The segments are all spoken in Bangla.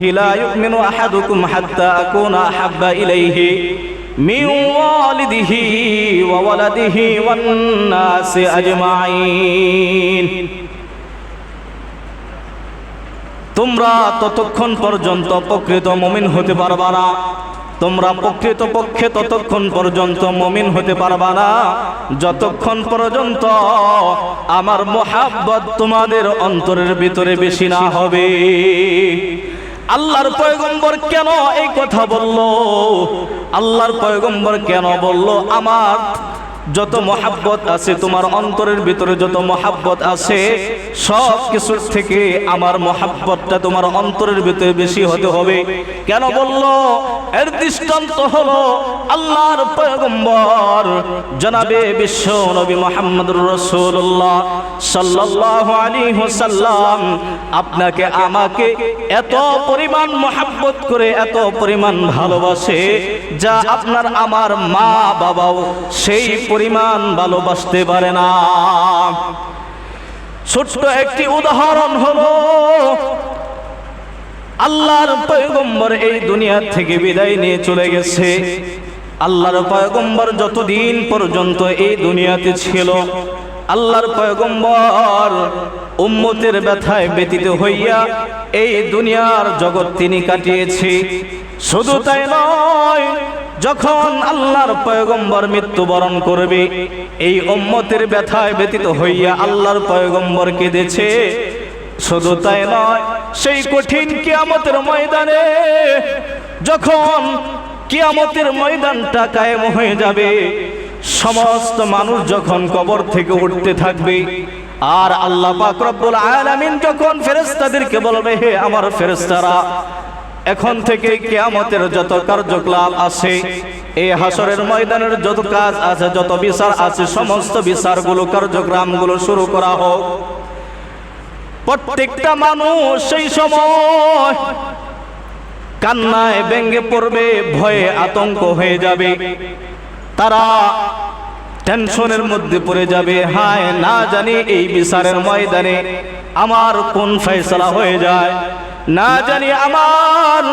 لا يؤمن أحدكم حتى أكون أحب إليه من والده وولده والناس أجمعين তোমরা ততক্ষণ পর্যন্ত প্রকৃত মুমিন হতে পারবা না তোমরা প্রকৃত পক্ষে ততক্ষণ পর্যন্ত মুমিন হতে পারবা না যতক্ষণ পর্যন্ত আমার মহব্বত তোমাদের অন্তরের ভিতরে বেশি না হবে। আল্লাহর পয়গম্বর কেন এই কথা বলল? আল্লাহর পয়গম্বর কেন বলল আমার যত মহব্বত আছে তোমার অন্তরের ভিতরে যত মহব্বত আছে সব কিছুর থেকে আমার মহব্বতটা তোমার অন্তরের ভিতরে বেশি হতে হবে? কেন বলল? এর দৃষ্টান্ত হলো আল্লাহর পয়গম্বর জনাবে বিশ্ব নবী মুহাম্মদুর রাসূলুল্লাহ সাল্লাল্লাহু আলাইহি ওয়াসাল্লাম আপনাকে আমাকে এত পরিমাণ মহব্বত করে এত পরিমাণ ভালোবাসে যা আপনার আমার মা বাবাও সেই পরিমাণ ভালোবাসতে পারে না। ছোট্ট একটি উদাহরণ হলো আল্লাহর পয়গম্বর এই দুনিয়া থেকে বিদায় নিয়ে চলে গেছে। আল্লাহর পয়গম্বর যতদিন পর্যন্ত এই দুনিয়াতে ছিল আল্লাহর পয়গম্বর উম্মতের ব্যথায় ব্যতীত হইয়া এই দুনিয়ার জগৎ তিনি কাটিয়েছে। শুধু তাই নয়, যখন আল্লাহর পয়গম্বর মৃত্যুবরণ করবে এই উম্মতের ব্যথায় ব্যতীত হইয়া আল্লাহর পয়গম্বর কেঁদেছে। শুধু তাই নয়, সেই কঠিন কিয়ামতের ময়দানে যখন কিয়ামতের ময়দানটা কায়েম হয়ে যাবে, সমস্ত মানুষ যখন কবর থেকে উঠতে থাকবে আর আল্লাহ পাক রব্বুল আলামিন যখন ফেরেশতাদেরকে বলবে, হে আমার ফেরেশতারা, এখন থেকে কিয়ামতের যত কার্যকলাপ আছে এই হাসরের ময়দানের যত কাজ আছে যত বিচার আছে সমস্ত বিচারগুলো কার্যক্রমগুলো শুরু করা হোক। প্রত্যেকটা মানুষ সেই সময় কান্নায় ভেঙে পড়বে, ভয়ে আতঙ্ক হয়ে যাবে, তারা টেনশনের মধ্যে পড়ে যাবে। হায়, না জানি এই বিচারের ময়দানে আমার কোন ফয়সালা হয়ে যায়, না জানি আমার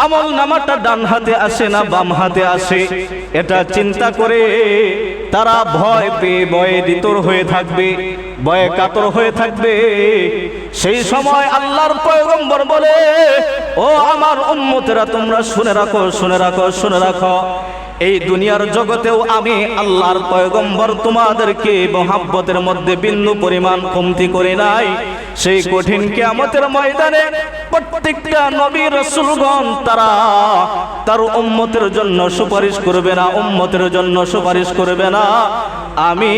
আমল নামাটা ডান হাতে আসে না বাম হাতে আসে। এটা চিন্তা করে তারা ভয় পেয়ে ভয়ে দ্বিতর হয়ে থাকবে, ভয়ে কাতর হয়ে থাকবে। সেই সময় আল্লাহর পয়গম্বর বলে, ও আমার উম্মতেরা, তোমরা শুনে রাখো, শুনে রাখো, শুনে রাখো, এই দুনিয়ার জগতেও আমি আল্লাহর পয়গম্বর তোমাদেরকে মহব্বতের মধ্যে বিন্দু পরিমাণ কমতি করে নাই। সেই কঠিন কিয়ামতের ময়দানে প্রত্যেকটা নবী রাসূলগণ তারা তার উম্মতের জন্য সুপারিশ করবে না, উম্মতের জন্য সুপারিশ করবে না, আমি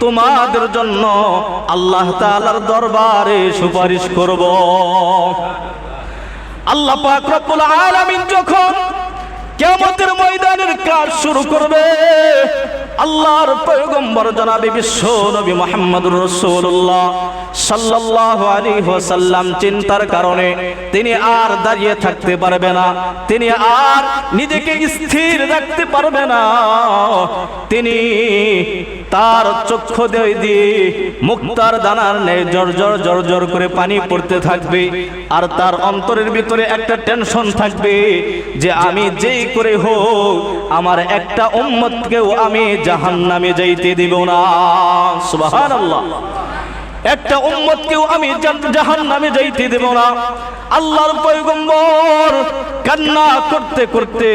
তোমাদের জন্য আল্লাহ তাআলার দরবারে সুপারিশ করব। আল্লাহ পাক রব্বুল আলামিন যখন কিয়ামতের ময়দানের কাজ শুরু করবে, আল্লাহর পয়গম্বর জনাবে বিশ্ব নবী মুহাম্মদুর রাসূলুল্লাহ সাল্লাল্লাহু আলাইহি ওয়াসাল্লাম চিন্তার কারণে তিনি আর দাঁড়িয়ে থাকতে পারবে না, তিনি আর নিজেকে স্থির রাখতে পারবে না। তিনি তার চক্ষু দিয়ে মুক্তার দানার ন্যায় জর্জর জর্জর করে পানি পড়তে থাকবে, আর তার অন্তরের ভিতরে একটা টেনশন থাকবে যে আমি যেই করে হোক আমার একটা উম্মতকেও আমি জাহান্নামে যাইতে দিব না। সুবহানাল্লাহ, একটা উম্মতকেও আমি জাহান্নামে যাইতে দেব না। আল্লাহর পয়গম্বর কান্না করতে করতে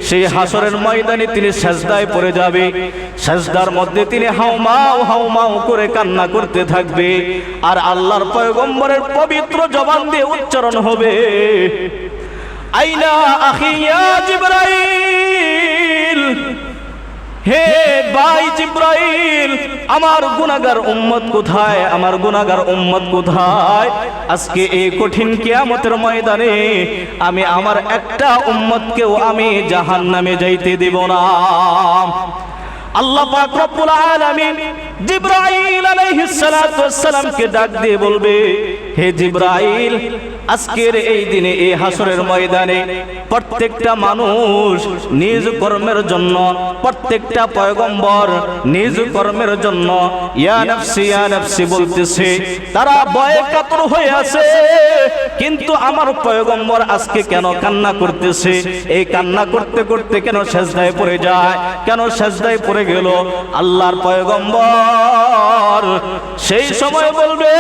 সেই হাসরের ময়দানে তিনি সিজদায় পড়ে যাবে, সিজদার মধ্যে তিনি হাউমাউ হাউমাউ করে কান্না করতে থাকবে, আর আল্লাহর পয়গম্বরের পবিত্র জবান দিয়ে উচ্চারণ হবে, আইনা আখি ইয়া জিবরাইল, হে ভাই জিবরাইল, আমার গুনাহগার উম্মত কোথায়, আমার গুনাহগার উম্মত কোথায়? আজকে এই কঠিন কিয়ামতের ময়দানে আমি আমার একটা উম্মতকেও আমি জাহান্নামে যাইতে দেব না। আল্লাহ পাক রব্বুল আলামিন জিবরাইল আলাইহিস সালাতু ওয়াস সালামকে ডাক দিয়ে বলবে, হে জিবরাইল, আজকের এই দিনে এই হাসরের ময়দানে প্রত্যেকটা মানুষ নিজ কর্মের জন্য, প্রত্যেকটা পয়গম্বর নিজ কর্মের জন্য ইয়া নাফসি বলতেছে। তারা ভয়ে কাতর হয়ে আছে, কিন্তু আমার পয়গম্বর আজকে কেন কান্না করতেছে? এই কান্না করতে করতে কেন সেজদায় পড়ে যায়? কেন সেজদায় পড়ে গেল? আল্লাহর পয়গম্বর সেই সময় বলবে,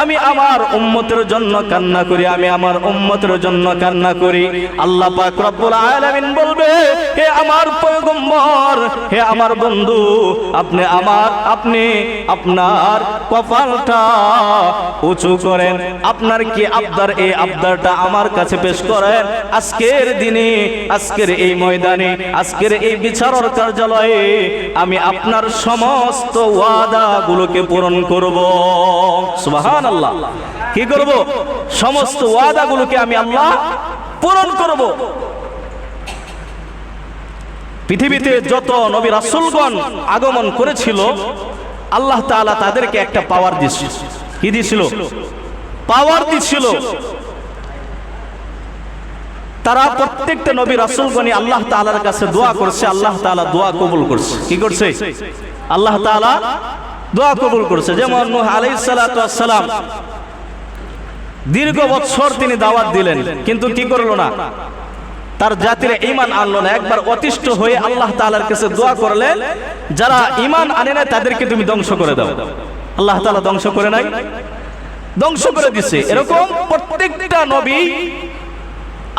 আমি আমার উম্মতের জন্য কান্না করি, আমি আমার উম্মতের জন্য কান্না করি। আল্লাহ পাক রব্বুল আলামিন বলবে, হে আমার পয়গম্বর, হে আমার বন্ধু, আপনি আপনার কপালটা উঁচু করেন, আপনার কি আবদার, এই আবদারটা আমার কাছে পেশ করেন। আজকের দিনে, আজকের এই ময়দানে, আজকের এই বিচারর কার্যালয়ে আমি আপনার সমস্ত ওয়াদাগুলোকে পূরণ করব। সুবহানাল্লাহ। কি করব? সমস্ত ওয়াদাগুলোকে আমি আল্লাহ পূরণ করব। পৃথিবীতে যত নবী রাসূলগণ আগমন করেছিল, আল্লাহ তাআলা তাদেরকে একটা পাওয়ার দিয়েছিল। কি দিয়েছিল? পাওয়ার দিয়েছিল। তারা প্রত্যেকটা নবী রাসূলগণই আল্লাহ তাআলার কাছে দোয়া করছে, আল্লাহ তাআলা দোয়া কবুল করছে। কি করছে? আল্লাহ তাআলা দোয়া কবুল করছে। যেমন নূহ আলাইহিস সালাতু ওয়াস সালাম দীর্ঘ বছর তিনি দাওয়াত দিলেন, কিন্তু কি করলো না? তার জাতির ঈমান আনলো না। একবার অতিষ্ঠ হয়ে আল্লাহ তাআলার কাছে দোয়া করলেন, যারা ঈমান আনে না তাদেরকে তুমি ধ্বংস করে দাও। আল্লাহ তাআলা ধ্বংস করে নাই, ধ্বংস করে দিছে। এরকম প্রত্যেকটা নবী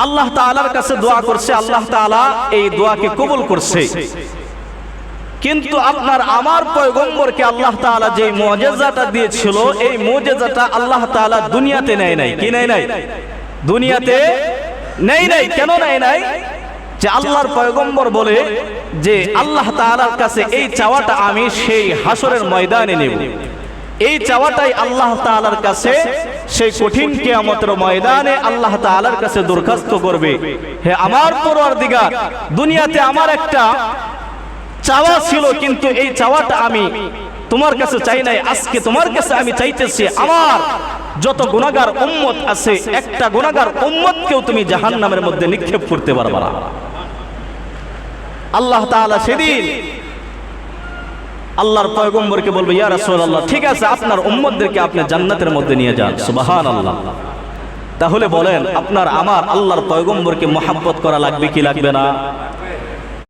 আল্লাহ তাআলার কাছে দোয়া করছে, আল্লাহ তাআলা এই দোয়াকে কবুল করছে। কিন্তু আপনার আমার পয়গম্বরকে আল্লাহ তাআলা যে মুজিজাটা দিয়েছিল, এই মুজিজাটা আল্লাহ তাআলা দুনিয়াতে নেয় নাই। কি নেয় নাই? দুনিয়াতে নেয় নাই। কেন নেয় নাই? যে আল্লাহর পয়গম্বর বলে যে আল্লাহ তাআলার কাছে এই চাওয়াটা আমি সেই হাসরের ময়দানে নেব। এই চাওয়াটাই আল্লাহ তাআলার কাছে সেই কঠিন কিয়ামতের ময়দানে আল্লাহ তাআলার কাছে দরখাস্ত করবে, হে আমার পরওয়ারদিগার, দুনিয়াতে আমার একটা চাওয়া ছিল, কিন্তু এই চাওয়াটা আমি তোমার কাছে চাই নাই, আজকে তোমার কাছে আমি চাইতেছি, আমার যত গুনাহগার উম্মত আছে, একটা গুনাহগার উম্মতকেও তুমি জাহান্নামের মধ্যে নিক্ষেপ করতে পারবে না। আল্লাহ তাআলা সেদিন আল্লাহর পয়গম্বরকে বলবে, ইয়া রাসূলুল্লাহ, ঠিক আছে, আপনার উম্মতদেরকে আপনি জান্নাতের মধ্যে নিয়ে যান। সুবহানাল্লাহ। তাহলে বলেন, আপনার আমার আল্লাহর পয়গম্বরকে মহব্বত করা লাগবে কি লাগবে না?